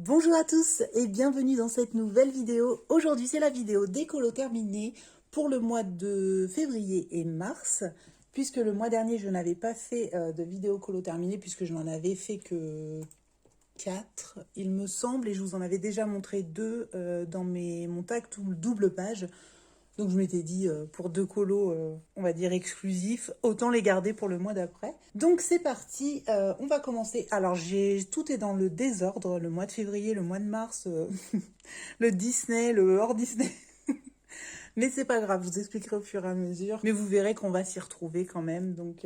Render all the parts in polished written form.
Bonjour à tous et bienvenue dans cette nouvelle vidéo. Aujourd'hui c'est la vidéo des colos terminés pour le mois de février et mars. Puisque le mois dernier je n'avais pas fait de vidéo colo terminée puisque je n'en avais fait que 4 il me semble. Et je vous en avais déjà montré 2 dans mon tag double page. Donc je m'étais dit, pour 2 colos, on va dire exclusifs, autant les garder pour le mois d'après. Donc c'est parti, on va commencer. Alors tout est dans le désordre, le mois de février, le mois de mars, le Disney, le hors Disney. Mais c'est pas grave, je vous expliquerai au fur et à mesure. Mais vous verrez qu'on va s'y retrouver quand même. Donc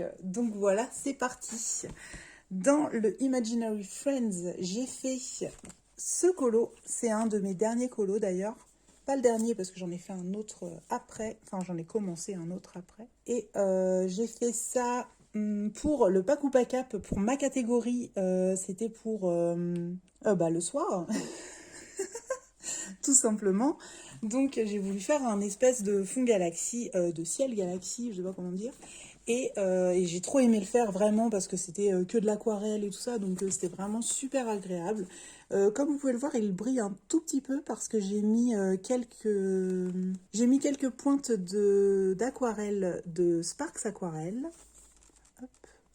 voilà, c'est parti. Dans le Imaginary Friends, j'ai fait ce colo. C'est un de mes derniers colos d'ailleurs. Pas le dernier parce que j'en ai fait un autre après. Enfin, j'en ai commencé un autre après. Et j'ai fait ça pour le pack ou pack up. Pour ma catégorie, c'était pour le soir. Tout simplement. Donc j'ai voulu faire un espèce de fond galaxie, de ciel galaxie, je sais pas comment dire. Et j'ai trop aimé le faire vraiment parce que c'était que de l'aquarelle et tout ça, donc c'était vraiment super agréable. Comme vous pouvez le voir, il brille un tout petit peu parce que j'ai mis quelques pointes d'aquarelle de Sparks Aquarelle. Hop.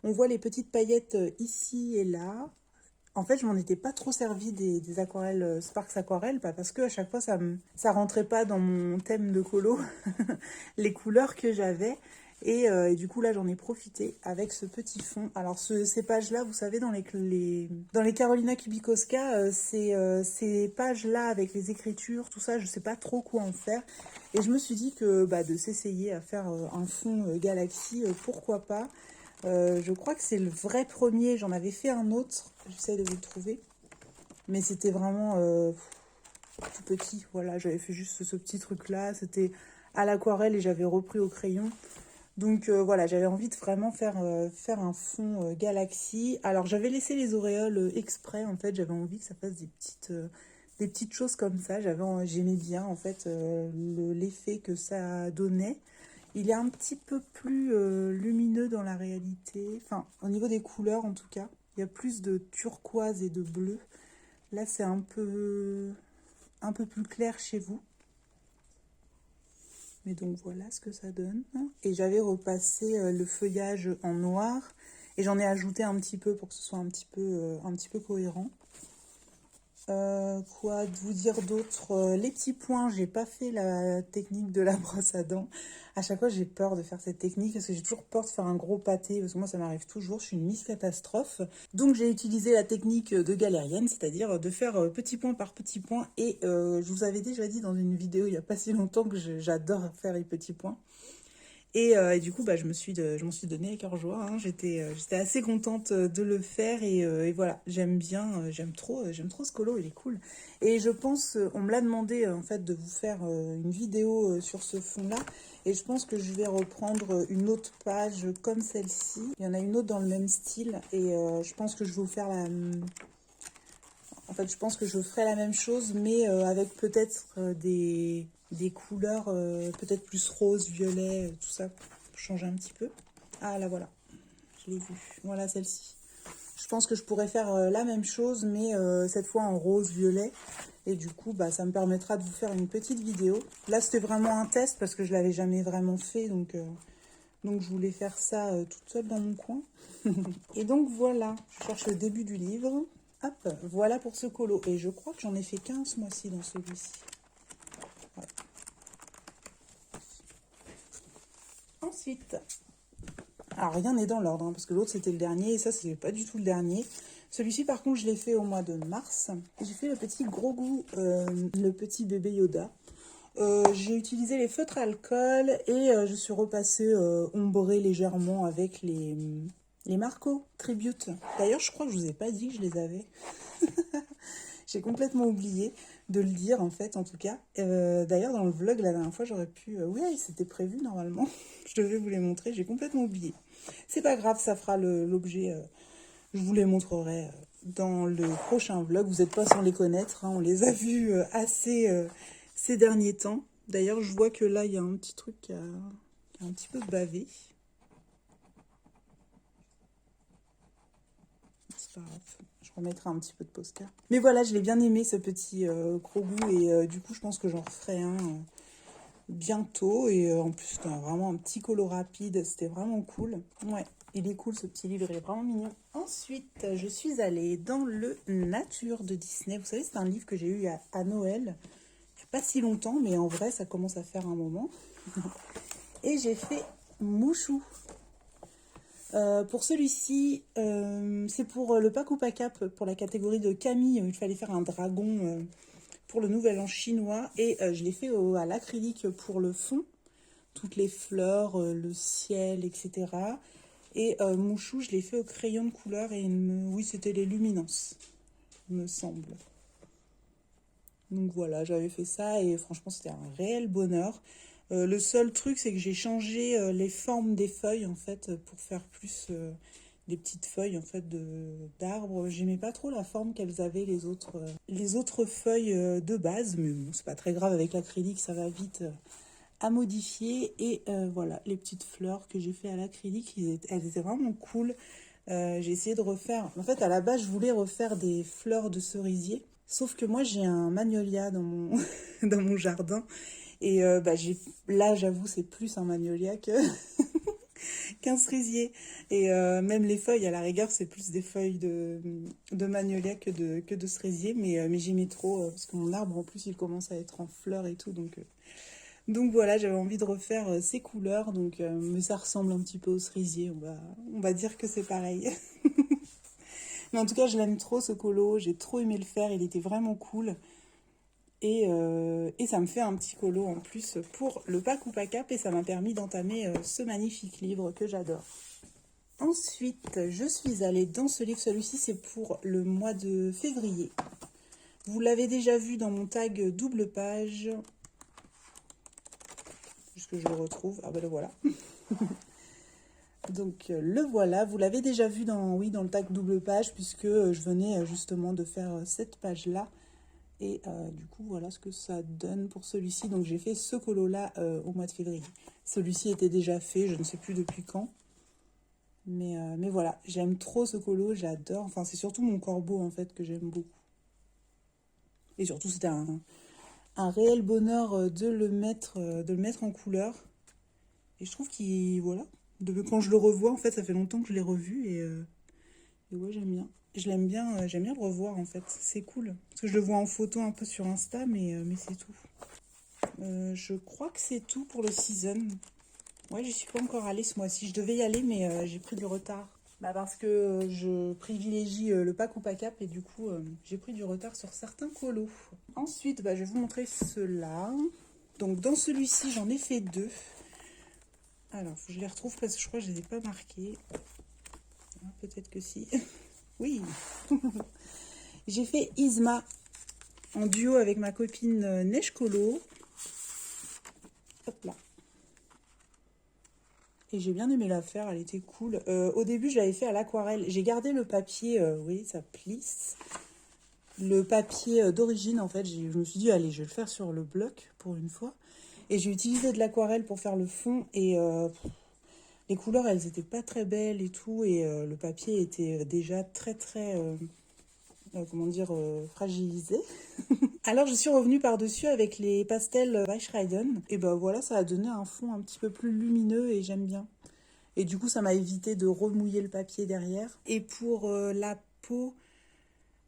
On voit les petites paillettes ici et là. En fait, je m'en étais pas trop servi des aquarelles Sparks Aquarelle, parce que à chaque fois ça rentrait pas dans mon thème de colo, les couleurs que j'avais. Et du coup là j'en ai profité avec ce petit fond. Alors ces pages-là, vous savez, dans les Carolina Kubikoska, ces pages-là avec les écritures, tout ça, je sais pas trop quoi en faire. Et je me suis dit que de s'essayer à faire un fond Galaxy, pourquoi pas. Je crois que c'est le vrai premier. J'en avais fait un autre. J'essaie de vous le trouver. Mais c'était vraiment tout petit. Voilà, j'avais fait juste ce petit truc-là. C'était à l'aquarelle et j'avais repris au crayon. Donc voilà, j'avais envie de vraiment faire un fond Galaxy. Alors j'avais laissé les auréoles exprès. En fait, j'avais envie que ça fasse des petites choses comme ça. J'aimais bien en fait l'effet que ça donnait. Il est un petit peu plus lumineux dans la réalité. Enfin, au niveau des couleurs, en tout cas. Il y a plus de turquoise et de bleu. Là, c'est un peu plus clair chez vous. Mais donc, voilà ce que ça donne. Et j'avais repassé le feuillage en noir. Et j'en ai ajouté un petit peu pour que ce soit un petit peu cohérent. Quoi vous dire d'autre? Les petits points, j'ai pas fait la technique de la brosse à dents. À chaque fois, j'ai peur de faire cette technique parce que j'ai toujours peur de faire un gros pâté. Parce que moi, ça m'arrive toujours. Je suis une Miss Catastrophe. Donc, j'ai utilisé la technique de galérienne, c'est-à-dire de faire petit point par petit point. Et je vous avais déjà dit dans une vidéo il y a pas si longtemps que j'adore faire les petits points. Et du coup, je m'en suis donné à cœur joie. Hein. J'étais assez contente de le faire et voilà, j'aime bien, j'aime trop ce colo, il est cool. Et je pense, on me l'a demandé en fait de vous faire une vidéo sur ce fond-là. Et je pense que je vais reprendre une autre page comme celle-ci. Il y en a une autre dans le même style et je pense que je vais vous faire je pense que je ferai la même chose, mais avec peut-être des couleurs peut-être plus rose, violet, tout ça, pour changer un petit peu. Ah, là, voilà, je l'ai vue. Voilà, celle-ci. Je pense que je pourrais faire la même chose, mais cette fois en rose, violet. Et du coup, ça me permettra de vous faire une petite vidéo. Là, c'était vraiment un test, parce que je ne l'avais jamais vraiment fait, donc je voulais faire ça toute seule dans mon coin. Et donc, voilà, je cherche le début du livre. Hop, voilà pour ce colo. Et je crois que j'en ai fait qu'un ce mois-ci dans celui-ci. Ouais. Ensuite, alors rien n'est dans l'ordre, parce que l'autre c'était le dernier, et ça c'était pas du tout le dernier. Celui-ci par contre je l'ai fait au mois de mars. J'ai fait le petit gros goût, le petit bébé Yoda. J'ai utilisé les feutres alcool et je suis repassée ombrée légèrement avec les Marco Tribute. D'ailleurs, je crois que je vous ai pas dit que je les avais. J'ai complètement oublié de le dire, en fait, en tout cas. D'ailleurs, dans le vlog, la dernière fois, j'aurais pu... oui, c'était prévu, normalement. Je devais vous les montrer. J'ai complètement oublié. C'est pas grave, ça fera l'objet... je vous les montrerai dans le prochain vlog. Vous n'êtes pas sans les connaître. Hein, on les a vus assez ces derniers temps. D'ailleurs, je vois que là, il y a un petit truc qui a un petit peu bavé. C'est pas grave. Je Je remettrai un petit peu de Posca. Mais voilà, je l'ai bien aimé ce petit gros goût et du coup je pense que j'en referai un bientôt. Et en plus c'était vraiment un petit colo rapide, c'était vraiment cool. Ouais, il est cool ce petit livre, il est vraiment mignon. Ensuite, je suis allée dans le Nature de Disney. Vous savez, c'est un livre que j'ai eu à Noël, il n'y a pas si longtemps, mais en vrai ça commence à faire un moment. Et j'ai fait Mouchou. Pour celui-ci, c'est pour le Pack ou Pack Up, pour la catégorie de Camille. Il fallait faire un dragon pour le Nouvel An chinois. Et je l'ai fait à l'acrylique pour le fond. Toutes les fleurs, le ciel, etc. Et Mouchou, je l'ai fait au crayon de couleur. Et oui, c'était les luminances, il me semble. Donc voilà, j'avais fait ça et franchement, c'était un réel bonheur. Le seul truc, c'est que j'ai changé les formes des feuilles, en fait, pour faire plus des petites feuilles, en fait, d'arbres. J'aimais pas trop la forme qu'elles avaient, les autres feuilles de base, mais bon, c'est pas très grave, avec l'acrylique, ça va vite à modifier. Et voilà, les petites fleurs que j'ai fait à l'acrylique, elles étaient vraiment cool. J'ai essayé de refaire... En fait, à la base, je voulais refaire des fleurs de cerisier, sauf que moi, j'ai un magnolia dans mon, dans mon jardin. Et là, j'avoue, c'est plus un magnolia qu'un cerisier. Et même les feuilles, à la rigueur, c'est plus des feuilles de magnolia que de cerisier. Mais j'aimais trop, parce que mon arbre, en plus, il commence à être en fleurs et tout. Donc voilà, j'avais envie de refaire ces couleurs. Mais ça ressemble un petit peu au cerisier. On va dire que c'est pareil. Mais en tout cas, je l'aime trop, ce colo. J'ai trop aimé le faire. Il était vraiment cool. Et ça me fait un petit colo en plus pour le Pack ou Pack Up et ça m'a permis d'entamer ce magnifique livre que j'adore. Ensuite, je suis allée dans ce livre. Celui-ci, c'est pour le mois de février. Vous l'avez déjà vu dans mon tag double page. Juste que je le retrouve. Ah ben le voilà. Donc le voilà. Vous l'avez déjà vu dans le tag double page puisque je venais justement de faire cette page-là. Et du coup, voilà ce que ça donne pour celui-ci. Donc, j'ai fait ce colo-là au mois de février. Celui-ci était déjà fait, je ne sais plus depuis quand. Mais voilà, j'aime trop ce colo, j'adore. Enfin, c'est surtout mon corbeau, en fait, que j'aime beaucoup. Et surtout, c'était un réel bonheur de le mettre en couleur. Et je trouve qu'il, voilà, quand je le revois, en fait, ça fait longtemps que je l'ai revu. Et ouais, j'aime bien. J'aime bien le revoir en fait, c'est cool. Parce que je le vois en photo un peu sur Insta, mais c'est tout. Je crois que c'est tout pour le season. Ouais, je suis pas encore allée ce mois-ci. Je devais y aller, mais j'ai pris du retard. Parce que je privilégie le Pack ou Pack Up et du coup, j'ai pris du retard sur certains colos. Ensuite, je vais vous montrer ceux-là. Donc, dans celui-ci, j'en ai fait 2. Alors, faut que je les retrouve parce que je crois que je les ai pas marqués. Ah, peut-être que si. Oui. J'ai fait Isma en duo avec ma copine Neige Colo. Hop là. Et j'ai bien aimé la faire, elle était cool. Au début, je l'avais fait à l'aquarelle. J'ai gardé le papier, oui, ça plisse. Le papier d'origine, en fait, je me suis dit, allez, je vais le faire sur le bloc pour une fois. Et j'ai utilisé de l'aquarelle pour faire le fond. Et les couleurs, elles étaient pas très belles et tout. Et le papier était déjà très, très... fragilisé. Alors je suis revenue par-dessus avec les pastels Weichreiden. Et voilà, ça a donné un fond un petit peu plus lumineux et j'aime bien. Et du coup, ça m'a évité de remouiller le papier derrière. Et pour la peau,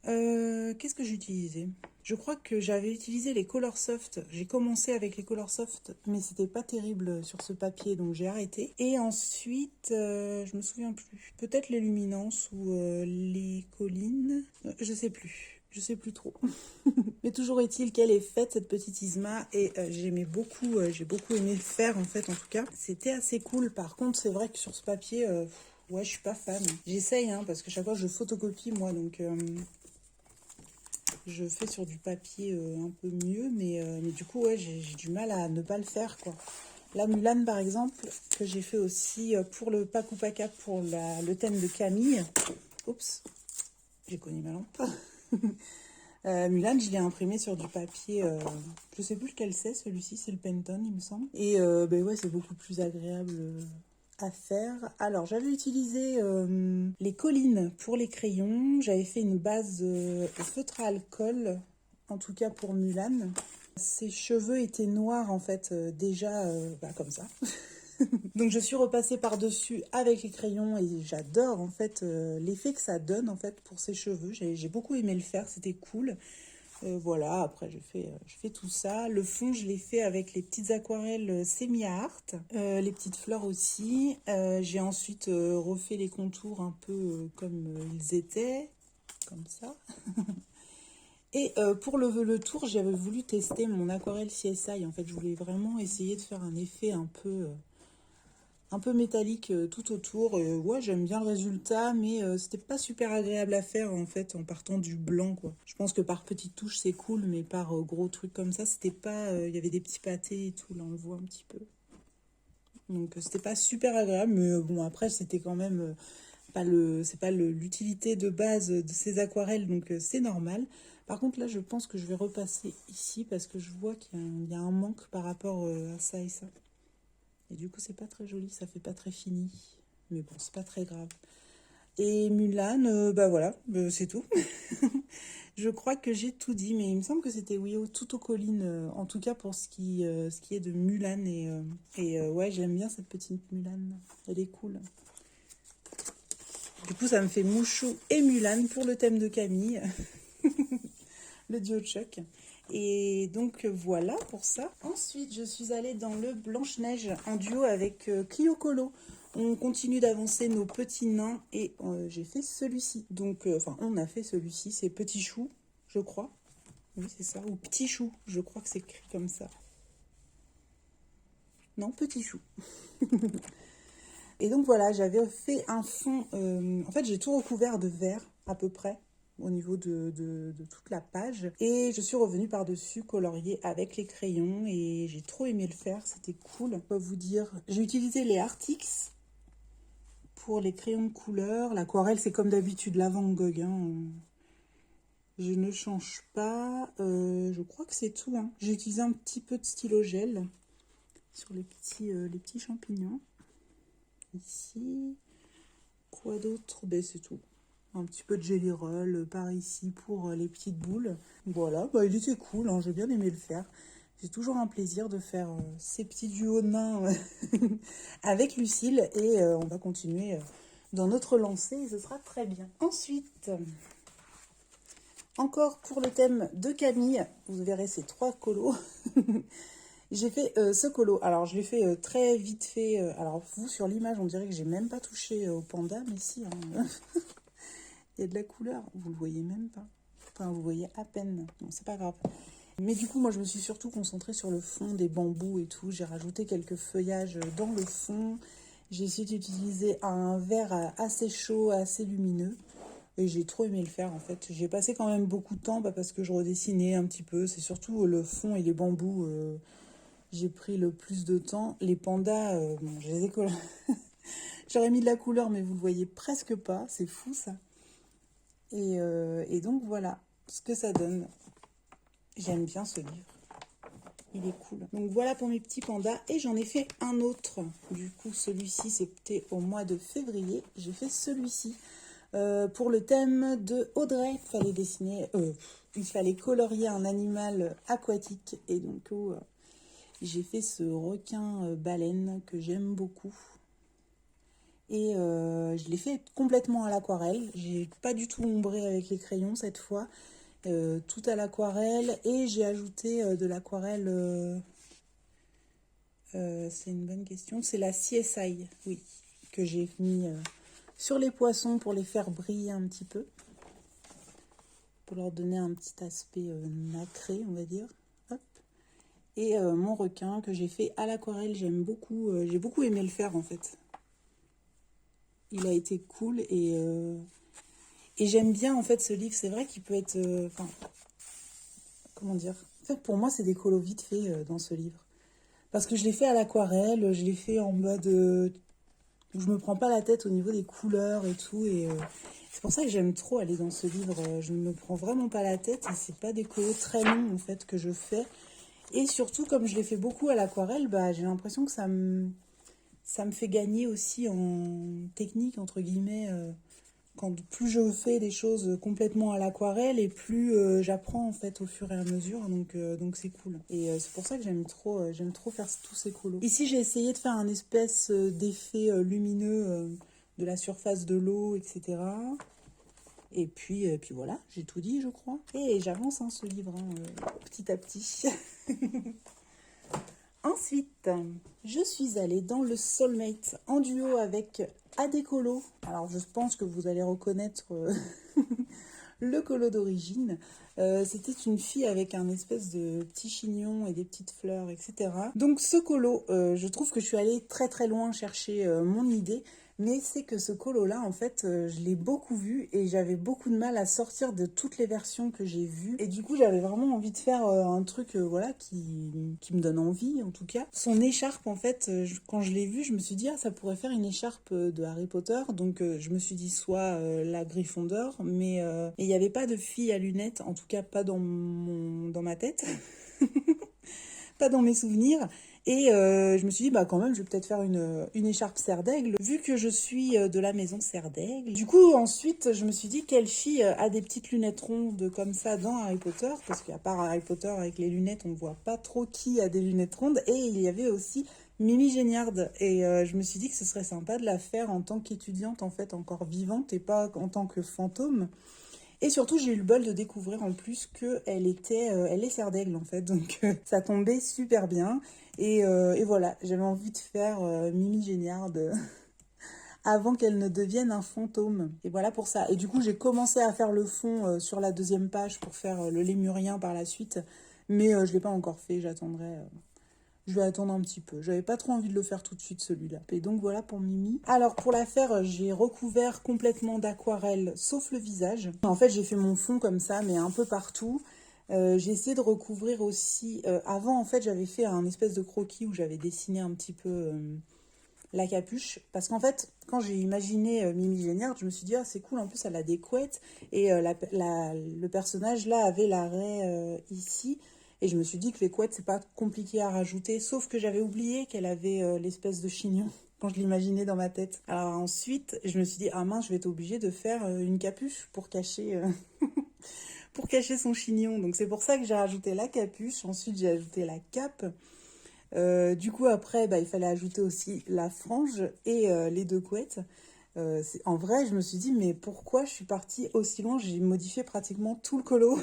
qu'est-ce que j'ai utilisé? Je crois que j'avais utilisé les Color Soft. J'ai commencé avec les Color Soft, mais c'était pas terrible sur ce papier, donc j'ai arrêté. Et ensuite, je me souviens plus. Peut-être les Luminances ou les Collines. Je sais plus. Je sais plus trop. Mais toujours est-il qu'elle est faite, cette petite Isma, et j'aimais beaucoup, j'ai beaucoup aimé le faire en fait, en tout cas. C'était assez cool. Par contre, c'est vrai que sur ce papier, ouais, je suis pas fan. J'essaye, hein, parce que chaque fois je photocopie moi, donc je fais sur du papier un peu mieux, mais du coup, ouais, j'ai du mal à ne pas le faire, quoi. La Mulan, par exemple, que j'ai fait aussi pour le Pack ou Pack Up, pour le thème de Camille. Oups, j'ai cogné ma lampe. Mulan, je l'ai imprimé sur du papier, je sais plus lequel c'est, celui-ci, c'est le Penton, il me semble. Et ouais, c'est beaucoup plus agréable à faire. Alors, j'avais utilisé les collines pour les crayons. J'avais fait une base au feutre à alcool, en tout cas pour Mulan. Ses cheveux étaient noirs en fait, déjà comme ça. Donc je suis repassée par-dessus avec les crayons et j'adore en fait l'effet que ça donne en fait pour ses cheveux. J'ai beaucoup aimé le faire, c'était cool. Voilà, après je fais tout ça. Le fond, je l'ai fait avec les petites aquarelles semi-art, les petites fleurs aussi. J'ai ensuite refait les contours un peu comme ils étaient, comme ça. Et pour le tour, j'avais voulu tester mon aquarelle CSI. En fait, je voulais vraiment essayer de faire un effet un peu métallique tout autour. Ouais, j'aime bien le résultat, mais c'était pas super agréable à faire en fait en partant du blanc quoi. Je pense que par petites touches c'est cool, mais par gros trucs comme ça, c'était pas. Il y avait des petits pâtés et tout, là on le voit un petit peu. Donc c'était pas super agréable, mais bon après c'était quand même c'est pas l'utilité de base de ces aquarelles, donc c'est normal. Par contre là je pense que je vais repasser ici parce que je vois qu'il y a un manque par rapport à ça et ça. Et du coup, c'est pas très joli, ça fait pas très fini. Mais bon, c'est pas très grave. Et Mulan, voilà, c'est tout. Je crois que j'ai tout dit, mais il me semble que c'était oui, tout aux collines, en tout cas pour ce qui est de Mulan. Ouais, j'aime bien cette petite Mulan. Elle est cool. Du coup, ça me fait Mouchou et Mulan pour le thème de Camille. Le duo de choc. Et donc voilà pour ça. Ensuite, je suis allée dans le Blanche-Neige en duo avec Clio Colo. On continue d'avancer nos petits nains et j'ai fait celui-ci. Donc, on a fait celui-ci, c'est Petit Chou, je crois. Oui, c'est ça. Ou Petit Chou, je crois que c'est écrit comme ça. Non, Petit Chou. Et donc voilà, j'avais fait un fond. En fait, j'ai tout recouvert de vert à peu près au niveau de toute la page. Et je suis revenue par-dessus colorier avec les crayons et j'ai trop aimé le faire, c'était cool. Je peux vous dire, j'ai utilisé les Artix pour les crayons de couleur. L'aquarelle, c'est comme d'habitude la Van Gogh. Hein. Je ne change pas. Je crois que c'est tout. Hein. J'ai utilisé un petit peu de stylo gel sur les petits champignons. Ici. Quoi d'autre? Ben, c'est tout. Un petit peu de jelly roll par ici pour les petites boules. Voilà, il était cool, hein, j'ai bien aimé le faire. C'est toujours un plaisir de faire ces petits duos de nains avec Lucille. Et on va continuer dans notre lancée et ce sera très bien. Ensuite, encore pour le thème de Camille, vous verrez ces 3 colos. J'ai fait ce colo. Alors, je l'ai fait très vite fait. Alors, vous, sur l'image, on dirait que j'ai même pas touché au panda, mais si. Hein. Il y a de la couleur. Vous le voyez même pas. Enfin, vous voyez à peine. Bon, c'est pas grave. Mais du coup, moi, je me suis surtout concentrée sur le fond des bambous et tout. J'ai rajouté quelques feuillages dans le fond. J'ai essayé d'utiliser un vert assez chaud, assez lumineux. Et j'ai trop aimé le faire, en fait. J'ai passé quand même beaucoup de temps, parce que je redessinais un petit peu. C'est surtout le fond et les bambous... j'ai pris le plus de temps. Les pandas, bon, je les ai collés. J'aurais mis de la couleur, mais vous le voyez presque pas. C'est fou, ça. Et donc, voilà ce que ça donne. J'aime bien ce livre. Il est cool. Donc, voilà pour mes petits pandas. Et j'en ai fait un autre. Du coup, celui-ci, c'était au mois de février. J'ai fait celui-ci. Pour le thème de Audrey, il fallait colorier un animal aquatique. Et donc, j'ai fait ce requin baleine que j'aime beaucoup. Et je l'ai fait complètement à l'aquarelle. J'ai pas du tout ombré avec les crayons cette fois. Tout à l'aquarelle. Et j'ai ajouté de l'aquarelle... c'est une bonne question. C'est la CSI, oui, que j'ai mis sur les poissons pour les faire briller un petit peu. Pour leur donner un petit aspect nacré, on va dire. Hop. Et mon requin que j'ai fait à l'aquarelle, j'aime beaucoup. J'ai beaucoup aimé le faire en fait. Il a été cool et j'aime bien en fait ce livre. C'est vrai qu'il peut être... comment dire? En fait, pour moi, c'est des colos vite fait dans ce livre. Parce que je l'ai fait à l'aquarelle, je l'ai fait en mode... je me prends pas la tête au niveau des couleurs et tout. Et c'est pour ça que j'aime trop aller dans ce livre. Je ne me prends vraiment pas la tête et c'est pas des colos très longs en fait que je fais. Et surtout, comme je l'ai fait beaucoup à l'aquarelle, j'ai l'impression que ça me ça me fait gagner aussi en technique, entre guillemets, quand plus je fais des choses complètement à l'aquarelle et plus j'apprends en fait au fur et à mesure, donc c'est cool. Et c'est pour ça que j'aime trop faire tous ces colos. Ici j'ai essayé de faire un espèce d'effet lumineux de la surface de l'eau, etc. Et puis voilà, j'ai tout dit je crois. Et j'avance hein, ce livre, hein, petit à petit. Ensuite, je suis allée dans le Soulmate en duo avec Adécolo. Alors, je pense que vous allez reconnaître le colo d'origine. C'était une fille avec un espèce de petit chignon et des petites fleurs, etc. Donc, ce colo, je trouve que je suis allée très très loin chercher mon idée. Mais c'est que ce colo-là, en fait, je l'ai beaucoup vu et j'avais beaucoup de mal à sortir de toutes les versions que j'ai vues. Et du coup, j'avais vraiment envie de faire un truc voilà, qui me donne envie, en tout cas. Son écharpe, en fait, quand je l'ai vue, je me suis dit, ah, ça pourrait faire une écharpe de Harry Potter. Donc, je me suis dit soit la Gryffondor, mais il n'y avait pas de fille à lunettes, en tout cas pas dans ma tête. Pas dans mes souvenirs. Et je me suis dit, bah quand même, je vais peut-être faire une écharpe Serre d'Aigle, vu que je suis de la maison Serre d'Aigle. Du coup, ensuite, je me suis dit, quelle fille a des petites lunettes rondes comme ça dans Harry Potter? Parce qu'à part Harry Potter, avec les lunettes, on ne voit pas trop qui a des lunettes rondes. Et il y avait aussi Mimi Géniard. Et je me suis dit que ce serait sympa de la faire en tant qu'étudiante, en fait, encore vivante, et pas en tant que fantôme. Et surtout, j'ai eu le bol de découvrir en plus qu'elle elle est Serre d'Aigle en fait, donc ça tombait super bien. Et voilà, j'avais envie de faire Mimi Géniard avant qu'elle ne devienne un fantôme. Et voilà pour ça. Et du coup, j'ai commencé à faire le fond sur la deuxième page pour faire le lémurien par la suite, mais je ne l'ai pas encore fait, j'attendrai. Je vais attendre un petit peu. J'avais pas trop envie de le faire tout de suite, celui-là. Et donc voilà pour Mimi. Alors pour la faire, j'ai recouvert complètement d'aquarelle, sauf le visage. En fait, j'ai fait mon fond comme ça, mais un peu partout. J'ai essayé de recouvrir aussi... avant, en fait, j'avais fait un espèce de croquis où j'avais dessiné un petit peu la capuche. Parce qu'en fait, quand j'ai imaginé Mimi Géniard, je me suis dit, ah, c'est cool, en plus, elle a des couettes. Et le personnage, là, avait l'arrêt ici. Et je me suis dit que les couettes, c'est pas compliqué à rajouter, sauf que j'avais oublié qu'elle avait l'espèce de chignon quand je l'imaginais dans ma tête. Alors ensuite, je me suis dit, ah mince, je vais être obligée de faire une capuche pour cacher, pour cacher son chignon. Donc c'est pour ça que j'ai rajouté la capuche. Ensuite, j'ai ajouté la cape. Du coup, après, bah, il fallait ajouter aussi la frange et les deux couettes. En vrai, je me suis dit, mais pourquoi je suis partie aussi loin? J'ai modifié pratiquement tout le colo.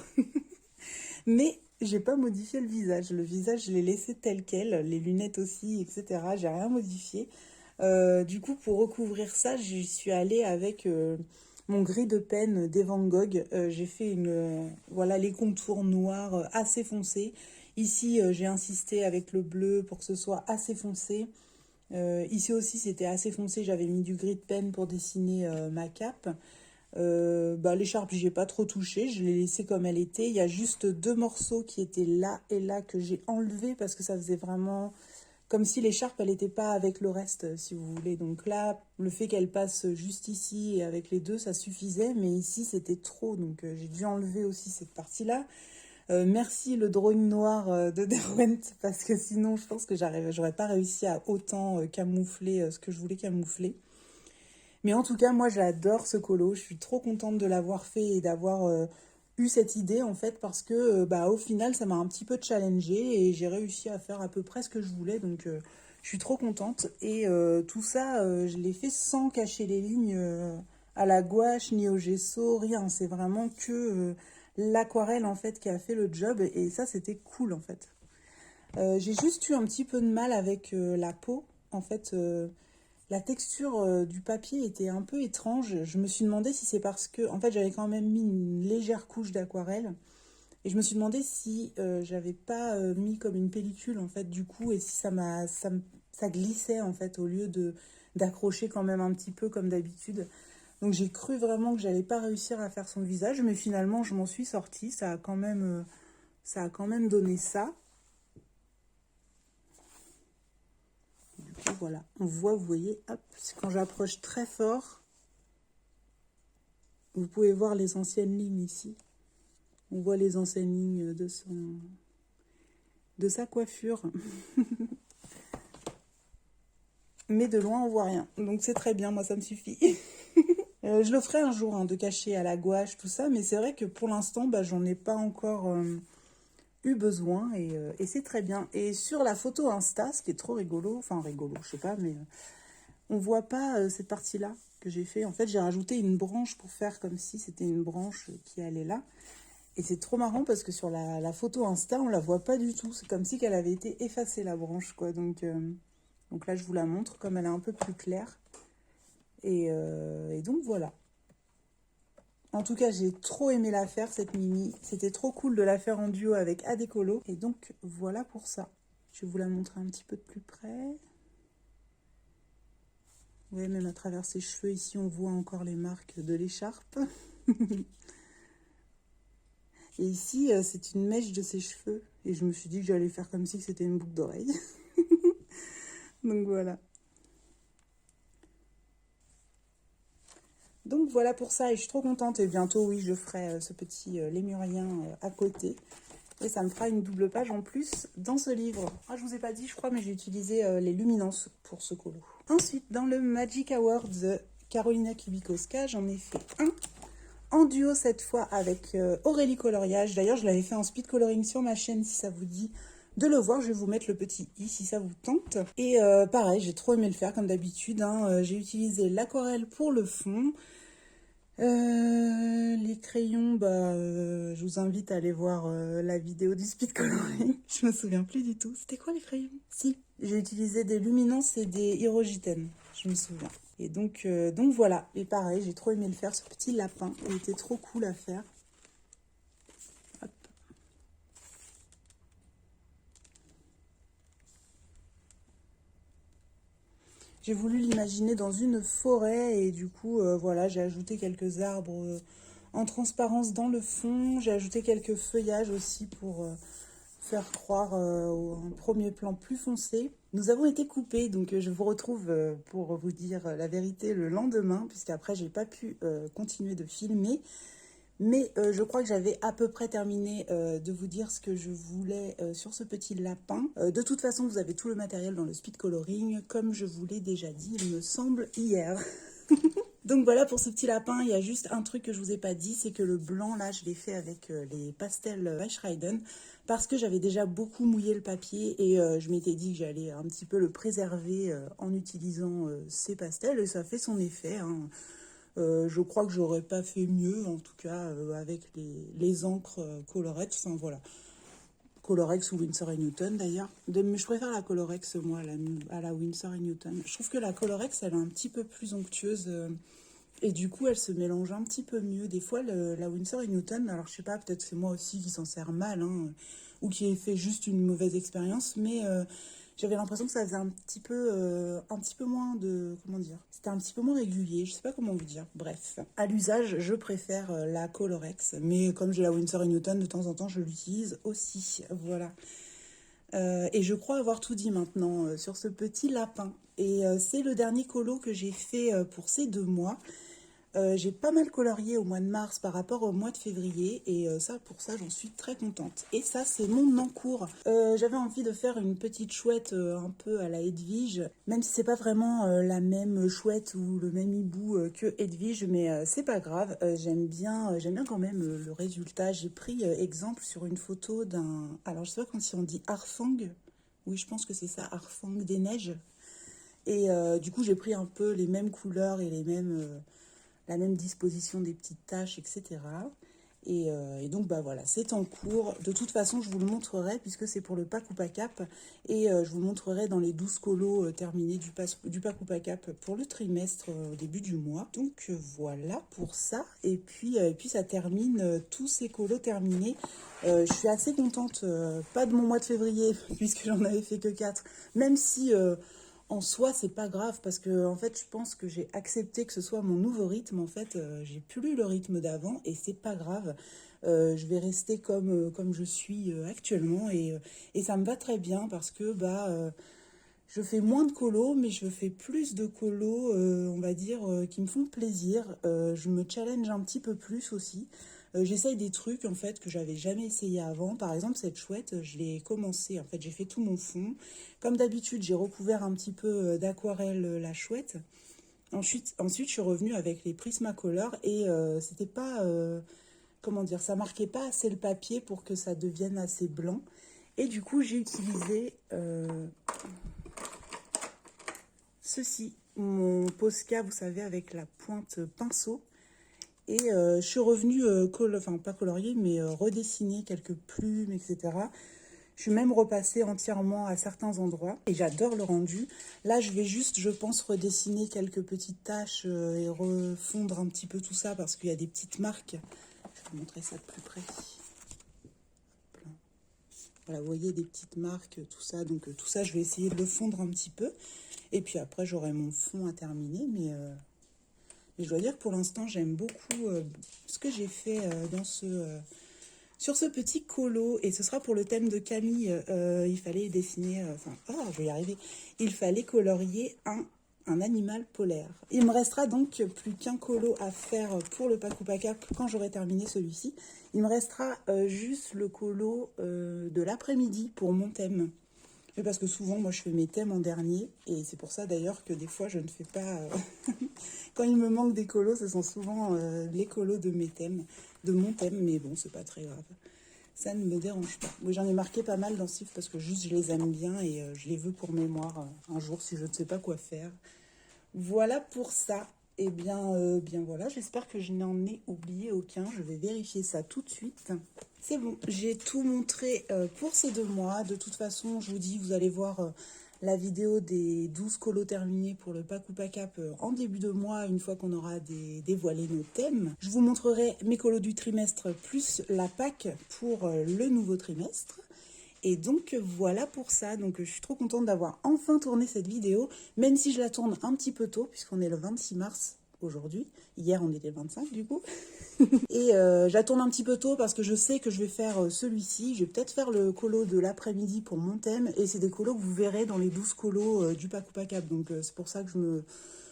Mais j'ai pas modifié le visage. Le visage, je l'ai laissé tel quel, les lunettes aussi, etc. J'ai rien modifié. Du coup, pour recouvrir ça, j'y suis allée avec mon gris de peine des Van Gogh. J'ai fait voilà, les contours noirs assez foncés. Ici, j'ai insisté avec le bleu pour que ce soit assez foncé. Ici aussi, c'était assez foncé. J'avais mis du gris de peine pour dessiner ma cape. Bah, l'écharpe, j'y ai pas trop touché, je l'ai laissée comme elle était. Il y a juste deux morceaux qui étaient là et là que j'ai enlevés parce que ça faisait vraiment comme si l'écharpe, elle n'était pas avec le reste, si vous voulez. Donc là, le fait qu'elle passe juste ici et avec les deux, ça suffisait, mais ici, c'était trop. Donc j'ai dû enlever aussi cette partie-là. Merci le drawing noir de Derwent, parce que sinon, je pense que j'aurais pas réussi à autant camoufler ce que je voulais camoufler. Mais en tout cas, moi, j'adore ce colo. Je suis trop contente de l'avoir fait et d'avoir eu cette idée, en fait, parce que, bah, au final, ça m'a un petit peu challengée et j'ai réussi à faire à peu près ce que je voulais. Donc, je suis trop contente. Et tout ça, je l'ai fait sans cacher les lignes à la gouache ni au gesso, rien. C'est vraiment que l'aquarelle, en fait, qui a fait le job. Et ça, c'était cool, en fait. J'ai juste eu un petit peu de mal avec la peau, en fait... la texture du papier était un peu étrange. Je me suis demandé si c'est parce que, en fait, j'avais quand même mis une légère couche d'aquarelle. Et je me suis demandé si j'avais pas mis comme une pellicule, en fait, du coup, et si ça glissait, en fait, au lieu d'accrocher quand même un petit peu comme d'habitude. Donc j'ai cru vraiment que j'allais pas réussir à faire son visage, mais finalement, je m'en suis sortie. Ça a quand même donné ça. Voilà, on voit, vous voyez, hop, quand j'approche très fort, vous pouvez voir les anciennes lignes ici. On voit les anciennes lignes de sa coiffure. mais de loin on voit rien. Donc c'est très bien, moi ça me suffit. Je le ferai un jour, hein, de cacher à la gouache, tout ça, mais c'est vrai que pour l'instant, bah, j'en ai pas encore eu besoin et c'est très bien. Et sur la photo Insta, ce qui est trop rigolo, enfin rigolo, je sais pas, mais on voit pas cette partie-là que j'ai fait. En fait, j'ai rajouté une branche pour faire comme si c'était une branche qui allait là. Et c'est trop marrant parce que sur la photo Insta, on la voit pas du tout. C'est comme si qu'elle avait été effacée, la branche, quoi. Donc là, je vous la montre comme elle est un peu plus claire. Et donc voilà. En tout cas, j'ai trop aimé la faire, cette Mimi. C'était trop cool de la faire en duo avec Adécolo. Et donc, voilà pour ça. Je vais vous la montrer un petit peu de plus près. Oui, même à travers ses cheveux, ici, on voit encore les marques de l'écharpe. Et ici, c'est une mèche de ses cheveux. Et je me suis dit que j'allais faire comme si c'était une boucle d'oreille. Donc voilà. Donc voilà pour ça, et je suis trop contente. Et bientôt, oui, je ferai ce petit lémurien à côté. Et ça me fera une double page en plus dans ce livre. Ah, je vous ai pas dit, je crois, mais j'ai utilisé les luminances pour ce colo. Ensuite, dans le Magic Awards Carolina Kubikowska, j'en ai fait un en duo cette fois avec Aurélie Coloriage. D'ailleurs, je l'avais fait en speed coloring sur ma chaîne, si ça vous dit de le voir. Je vais vous mettre le petit i si ça vous tente. Et pareil, j'ai trop aimé le faire comme d'habitude, hein. J'ai utilisé l'aquarelle pour le fond. Les crayons, bah, je vous invite à aller voir la vidéo du speed coloring. Je me souviens plus du tout. C'était quoi les crayons? Si, j'ai utilisé des luminances et des hirogitènes, je me souviens. Et donc voilà. Et pareil, j'ai trop aimé le faire, ce petit lapin. Il était trop cool à faire. Hop. J'ai voulu l'imaginer dans une forêt et du coup, voilà, j'ai ajouté quelques arbres en transparence dans le fond. J'ai ajouté quelques feuillages aussi pour faire croire un premier plan plus foncé. Nous avons été coupés, donc je vous retrouve pour vous dire la vérité le lendemain, puisqu'après, j'ai pas pu continuer de filmer. Mais je crois que j'avais à peu près terminé de vous dire ce que je voulais sur ce petit lapin. De toute façon, vous avez tout le matériel dans le speed coloring, comme je vous l'ai déjà dit, il me semble, hier. Donc voilà pour ce petit lapin. Il y a juste un truc que je vous ai pas dit, c'est que le blanc, là, je l'ai fait avec les pastels Weichreiden, parce que j'avais déjà beaucoup mouillé le papier et je m'étais dit que j'allais un petit peu le préserver en utilisant ces pastels, et ça fait son effet, hein. Je crois que j'aurais pas fait mieux, en tout cas, avec les encres Colorex. Enfin, voilà. Colorex ou Winsor & Newton, d'ailleurs. Je préfère la Colorex, moi, à la Winsor & Newton. Je trouve que la Colorex, elle est un petit peu plus onctueuse. Et du coup, elle se mélange un petit peu mieux. Des fois, la Winsor & Newton, alors je sais pas, peut-être c'est moi aussi qui s'en sert mal, hein, ou qui ai fait juste une mauvaise expérience, mais j'avais l'impression que ça faisait un petit peu moins de, comment dire, c'était un petit peu moins régulier, je sais pas comment vous dire. Bref, à l'usage, je préfère la Colorex, mais comme j'ai la Winsor & Newton, de temps en temps, je l'utilise aussi, voilà. Et je crois avoir tout dit maintenant sur ce petit lapin. Et c'est le dernier colo que j'ai fait pour ces 2 mois. J'ai pas mal colorié au mois de mars par rapport au mois de février et pour ça j'en suis très contente. Et ça c'est mon encours. J'avais envie de faire une petite chouette un peu à la Edwige, même si c'est pas vraiment la même chouette ou le même hibou que Edwige, mais c'est pas grave. J'aime bien quand même le résultat. J'ai pris exemple sur une photo d'un, alors je sais pas si on dit Harfang. Oui, je pense que c'est ça, Harfang des neiges. Et du coup j'ai pris un peu les mêmes couleurs et la même disposition des petites taches, etc. Et donc, bah voilà, c'est en cours. De toute façon, je vous le montrerai puisque c'est pour le pack ou pack cap. Et je vous montrerai dans les 12 colos terminés du pack ou pack cap pour le trimestre au début du mois. Donc voilà pour ça. Et puis ça termine tous ces colos terminés. Je suis assez contente, pas de mon mois de février puisque j'en avais fait que 4. Même si... en soi, c'est pas grave parce que en fait, je pense que j'ai accepté que ce soit mon nouveau rythme. En fait, j'ai plus le rythme d'avant et c'est pas grave. Je vais rester comme je suis actuellement et ça me va très bien parce que je fais moins de colos, mais je fais plus de colos, on va dire, qui me font plaisir. Je me challenge un petit peu plus aussi. J'essaye des trucs en fait que j'avais jamais essayé avant. Par exemple, cette chouette, je l'ai commencé. En fait, j'ai fait tout mon fond. Comme d'habitude, j'ai recouvert un petit peu d'aquarelle la chouette. Ensuite, je suis revenue avec les Prismacolor et c'était pas, comment dire, ça marquait pas assez le papier pour que ça devienne assez blanc. Et du coup, j'ai utilisé ceci, mon Posca, vous savez, avec la pointe pinceau. Et je suis revenue, enfin pas colorier, mais redessiner quelques plumes, etc. Je suis même repassée entièrement à certains endroits et j'adore le rendu. Là, je vais juste, je pense, redessiner quelques petites taches et refondre un petit peu tout ça parce qu'il y a des petites marques. Je vais vous montrer ça de plus près. Voilà, vous voyez des petites marques, tout ça. Donc tout ça, je vais essayer de le fondre un petit peu. Et puis après, j'aurai mon fond à terminer. Mais je dois dire que pour l'instant, j'aime beaucoup ce que j'ai fait sur ce petit colo. Et ce sera pour le thème de Camille. Il fallait dessiner, je vais y arriver. Il fallait colorier un animal polaire. Il me restera donc plus qu'un colo à faire pour le Paku Pakap quand j'aurai terminé celui-ci. Il me restera juste le colo de l'après-midi pour mon thème. Mais parce que souvent, moi, je fais mes thèmes en dernier. Et c'est pour ça, d'ailleurs, que des fois, je ne fais pas... Quand il me manque des colos, ce sont souvent les colos de mes thèmes, de mon thème. Mais bon, c'est pas très grave. Ça ne me dérange pas. Oui, j'en ai marqué pas mal dans ce livre parce que juste, je les aime bien et je les veux pour mémoire un jour si je ne sais pas quoi faire. Voilà pour ça. Et bien voilà, j'espère que je n'en ai oublié aucun. Je vais vérifier ça tout de suite. C'est bon, j'ai tout montré pour ces 2 mois. De toute façon, je vous dis, vous allez voir la vidéo des 12 colos terminés pour le Paku Pakap en début de mois, une fois qu'on aura dévoilé nos thèmes. Je vous montrerai mes colos du trimestre plus la PAC pour le nouveau trimestre. Et donc voilà pour ça, donc je suis trop contente d'avoir enfin tourné cette vidéo, même si je la tourne un petit peu tôt, puisqu'on est le 26 mars aujourd'hui. Hier on était le 25 du coup. Et je la tourne un petit peu tôt parce que je sais que je vais faire celui-ci. Je vais peut-être faire le colo de l'après-midi pour mon thème, et c'est des colos que vous verrez dans les 12 colos du Paku Pakap. Donc c'est pour ça que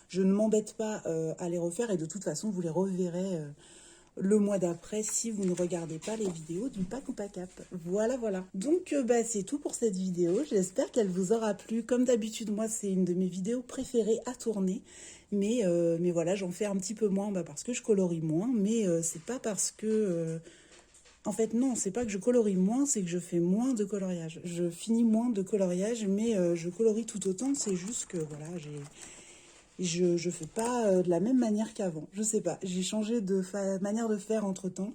je ne m'embête pas à les refaire, et de toute façon vous les reverrez le mois d'après si vous ne regardez pas les vidéos du Paku Pakap. Voilà. Donc c'est tout pour cette vidéo. J'espère qu'elle vous aura plu. Comme d'habitude, moi c'est une de mes vidéos préférées à tourner. Mais voilà, j'en fais un petit peu moins parce que je colorie moins. Mais c'est pas parce que... En fait, non, c'est pas que je colorie moins, c'est que je fais moins de coloriage. Je finis moins de coloriage, mais je colorie tout autant. C'est juste que, voilà, je fais pas de la même manière qu'avant. Je sais pas, j'ai changé de manière de faire entre-temps.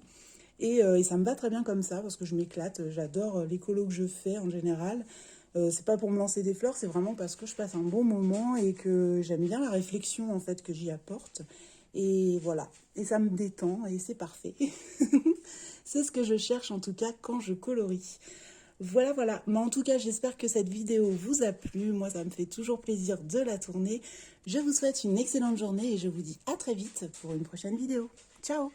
Et ça me va très bien comme ça, parce que je m'éclate. J'adore les colos que je fais en général. C'est pas pour me lancer des fleurs, c'est vraiment parce que je passe un bon moment et que j'aime bien la réflexion en fait que j'y apporte. Et voilà, et ça me détend et c'est parfait. C'est ce que je cherche en tout cas quand je colorie. Voilà. Mais en tout cas, j'espère que cette vidéo vous a plu. Moi, ça me fait toujours plaisir de la tourner. Je vous souhaite une excellente journée et je vous dis à très vite pour une prochaine vidéo. Ciao!